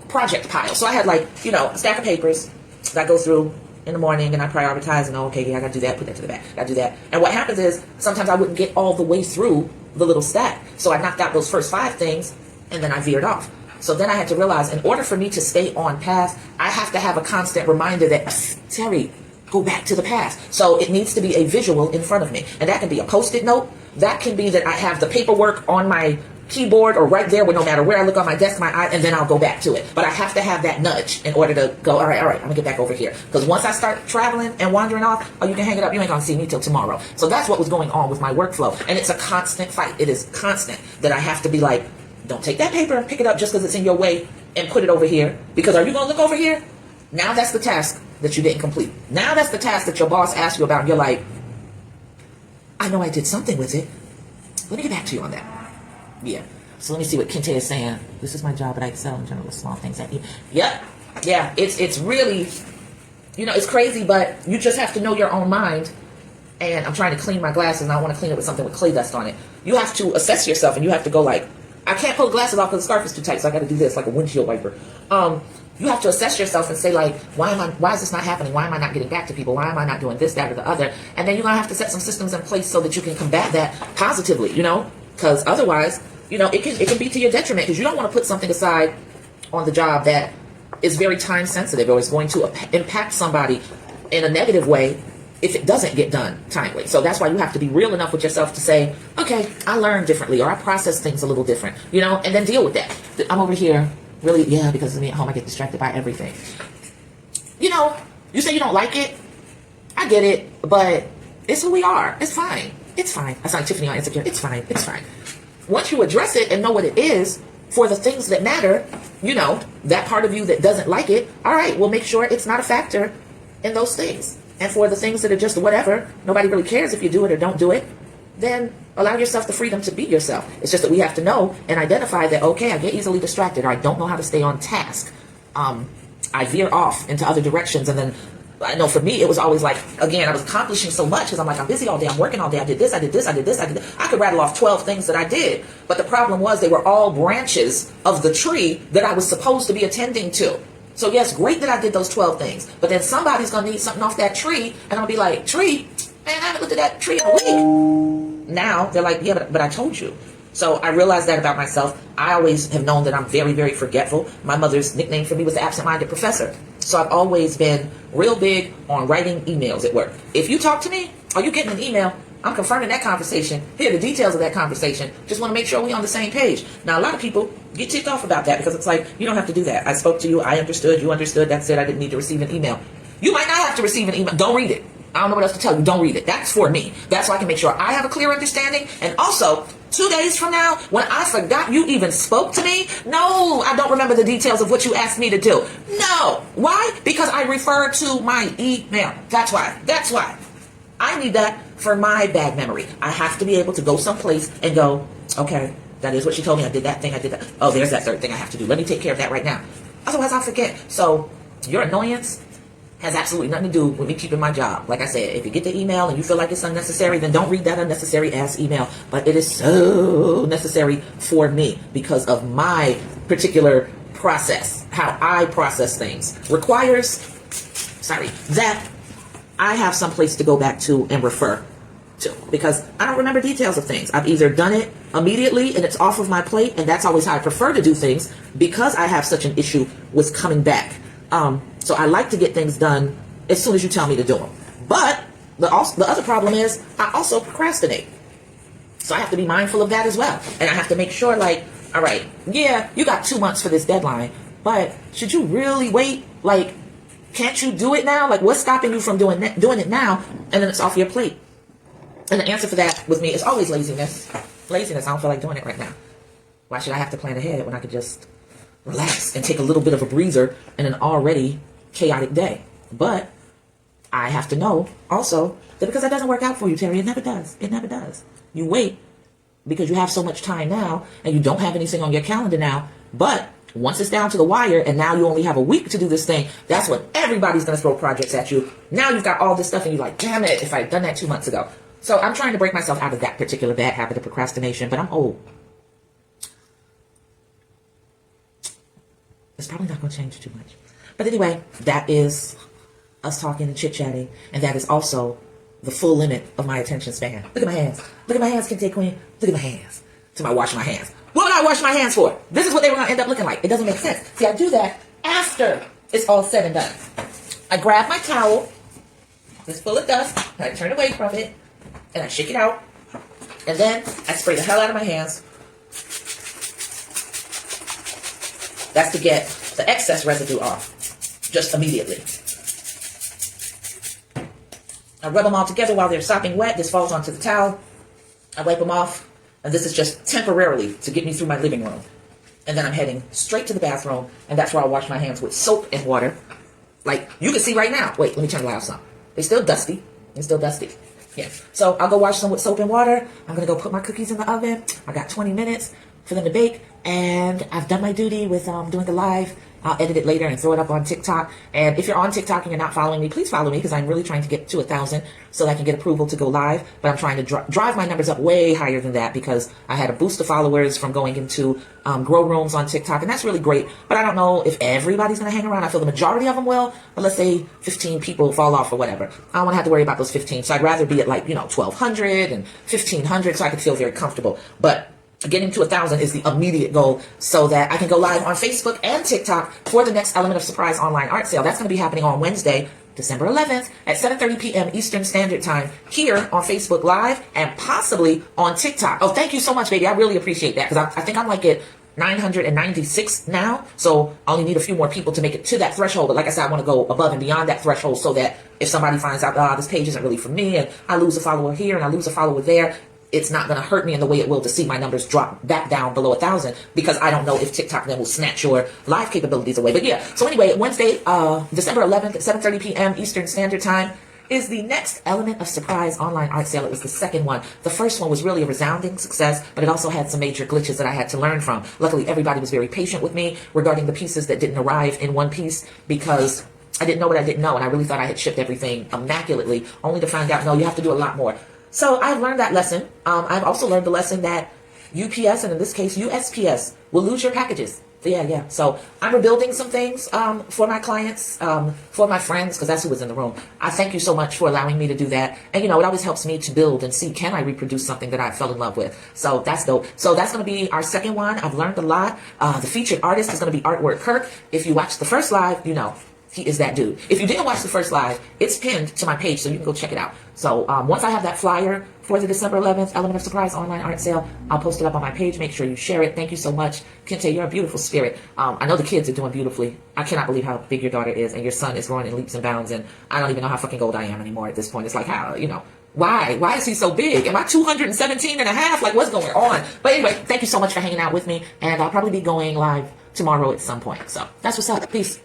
project piles. So I had a stack of papers that I go through in the morning and I prioritize and okay, yeah, I gotta do that, put that to the back, gotta do that. And what happens is sometimes I wouldn't get all the way through the little stack. So I knocked out those first 5 things and then I veered off. So then I had to realize in order for me to stay on path, I have to have a constant reminder that, Terry, go back to the past. So it needs to be a visual in front of me. And that can be a Post-it note. That can be that I have the paperwork on my keyboard or right there where no matter where I look on my desk, and then I'll go back to it. But I have to have that nudge in order to go, all right, I'm gonna get back over here. Because once I start traveling and wandering off, you can hang it up, you ain't gonna see me till tomorrow. So that's what was going on with my workflow. And it's a constant fight. It is constant that I have to be like, don't take that paper and pick it up just because it's in your way and put it over here. Because are you gonna look over here? Now that's the task that you didn't complete. Now that's the task that your boss asked you about and you're like, I know I did something with it. Let me get back to you on that. Yeah. So let me see what Kente is saying. This is my job, but I excel in general with small things. Yep. Yeah. It's really, it's crazy, but you just have to know your own mind. And I'm trying to clean my glasses and I want to clean it with something with clay dust on it. You have to assess yourself and you have to go like, I can't pull the glasses off because the scarf is too tight, so I got to do this like a windshield wiper. You have to assess yourself and say like, why is this not happening? Why am I not getting back to people? Why am I not doing this, that, or the other? And then you're going to have to set some systems in place so that you can combat that positively, because otherwise, it can be to your detriment because you don't want to put something aside on the job that is very time sensitive or is going to impact somebody in a negative way if it doesn't get done timely. So that's why you have to be real enough with yourself to say, okay, I learn differently or I process things a little different, and then deal with that. I'm over here really, because of me at home, I get distracted by everything. You say you don't like it. I get it, but it's who we are. It's fine. It's fine. I saw Tiffany on Insecure. It's fine. It's fine. Once you address it and know what it is for the things that matter, that part of you that doesn't like it, all right, we'll make sure it's not a factor in those things. And for the things that are just whatever, nobody really cares if you do it or don't do it, then allow yourself the freedom to be yourself. It's just that we have to know and identify that, okay, I get easily distracted or I don't know how to stay on task. I veer off into other directions. And then I know for me, it was always like, again, I was accomplishing so much because I'm like, I'm busy all day. I'm working all day. I did this. I did this. I did this. I did this. I could rattle off 12 things that I did. But the problem was they were all branches of the tree that I was supposed to be attending to. So yes, great that I did those 12 things, but then somebody's going to need something off that tree and I'm gonna be like, tree, man, I haven't looked at that tree in a week. Now they're like, yeah, but I told you. So I realized that about myself. I always have known that I'm very, very forgetful. My mother's nickname for me was the absent-minded professor. So I've always been real big on writing emails at work. If you talk to me or you getting an email, I'm confirming that conversation. Here are the details of that conversation. Just want to make sure we're on the same page. Now, a lot of people get ticked off about that because it's like, you don't have to do that. I spoke to you. I understood. You understood. That's it. I didn't need to receive an email. You might not have to receive an email. Don't read it. I don't know what else to tell you. Don't read it. That's for me. That's so I can make sure I have a clear understanding. And also, 2 days from now, when I forgot you even spoke to me, no, I don't remember the details of what you asked me to do. No. Why? Because I refer to my email. That's why. That's why. I need that for my bad memory. I have to be able to go someplace and go, okay, that is what she told me. I did that thing. I did that. Oh, there's that third thing I have to do. Let me take care of that right now. Otherwise, I'll forget. So your annoyance has absolutely nothing to do with me keeping my job. Like I said, if you get the email and you feel like it's unnecessary, then don't read that unnecessary ass email. But it is so necessary for me because of my particular process. How I process things requires, that I have some place to go back to and refer to, because I don't remember details of things. I've either done it immediately and it's off of my plate, and that's always how I prefer to do things because I have such an issue with coming back. So I like to get things done as soon as you tell me to do them. But the other problem is I also procrastinate. So I have to be mindful of that as well. And I have to make sure, like, all right, yeah, you got 2 months for this deadline, but should you really wait? Like, can't you do it now? Like, what's stopping you from doing it now? And then it's off your plate. And the answer for that with me is always laziness. Laziness. I don't feel like doing it right now. Why should I have to plan ahead when I could just relax and take a little bit of a breather in an already chaotic day? But I have to know also that because that doesn't work out for you, Terry, it never does. It never does. You wait because you have so much time now and you don't have anything on your calendar now. But once it's down to the wire and now you only have a week to do this thing, that's when everybody's going to throw projects at you. Now you've got all this stuff and you're like, damn it, if I had done that 2 months ago. So I'm trying to break myself out of that particular bad habit of procrastination, but I'm old. It's probably not going to change too much. But anyway, that is us talking and chit-chatting, and that is also the full limit of my attention span. Look at my hands. Look at my hands, Kente Queen. Look at my hands. Till I wash my hands. What would I wash my hands for? This is what they were going to end up looking like. It doesn't make sense. See, I do that after it's all said and done. I grab my towel. It's full of dust. And I turn away from it. And I shake it out. And then I spray the hell out of my hands. That's to get the excess residue off. Just immediately. I rub them all together while they're sopping wet. This falls onto the towel. I wipe them off. And this is just temporarily to get me through my living room. And then I'm heading straight to the bathroom. And that's where I'll wash my hands with soap and water. Like you can see right now. Wait, let me turn the light off some. They're still dusty. They're still dusty. Yeah. So I'll go wash them with soap and water. I'm going to go put my cookies in the oven. I got 20 minutes for them to bake. And I've done my duty with doing the live. I'll edit it later and throw it up on TikTok. And if you're on TikTok and you're not following me, please follow me because I'm really trying to get to 1,000 so that I can get approval to go live. But I'm trying to drive my numbers up way higher than that because I had a boost of followers from going into grow rooms on TikTok. And that's really great. But I don't know if everybody's going to hang around. I feel the majority of them will. But let's say 15 people fall off or whatever. I don't want to have to worry about those 15. So I'd rather be at 1,200 and 1,500 so I could feel very comfortable. But getting to 1,000 is the immediate goal so that I can go live on Facebook and TikTok for the next Element of Surprise online art sale. That's going to be happening on Wednesday, December 11th at 7:30 p.m. Eastern Standard Time here on Facebook Live and possibly on TikTok. Oh, thank you so much, baby. I really appreciate that because I think I'm like at 996 now. So I only need a few more people to make it to that threshold. But like I said, I want to go above and beyond that threshold so that if somebody finds out, this page isn't really for me and I lose a follower here and I lose a follower there, it's not going to hurt me in the way it will to see my numbers drop back down below 1,000 because I don't know if TikTok then will snatch your live capabilities away. But yeah, so anyway, Wednesday, December 11th at 7:30 p.m. Eastern Standard Time is the next Element of Surprise online art sale. It was the second one. The first one was really a resounding success, but it also had some major glitches that I had to learn from. Luckily, everybody was very patient with me regarding the pieces that didn't arrive in one piece because I didn't know what I didn't know, and I really thought I had shipped everything immaculately, only to find out, no, you have to do a lot more. So I've learned that lesson. I've also learned the lesson that UPS, and in this case USPS, will lose your packages Yeah. So I'm rebuilding some things for my clients, for my friends, because that's who was in the room. I thank you so much for allowing me to do that. And it always helps me to build and see, can I reproduce something that I fell in love with? So that's dope. So that's going to be our second one. I've learned a lot. The featured artist is going to be Artwork Kirk. If you watched the first live, he is that dude. If you didn't watch the first live, it's pinned to my page, so you can go check it out. So once I have that flyer for the December 11th Element of Surprise online art sale, I'll post it up on my page. Make sure you share it. Thank you so much. Kente, you're a beautiful spirit. I know the kids are doing beautifully. I cannot believe how big your daughter is, and your son is growing in leaps and bounds, and I don't even know how fucking old I am anymore at this point. It's like, how, why is he so big? Am I 217 and a half? Like, what's going on? But anyway, thank you so much for hanging out with me, and I'll probably be going live tomorrow at some point. So that's what's up. Peace.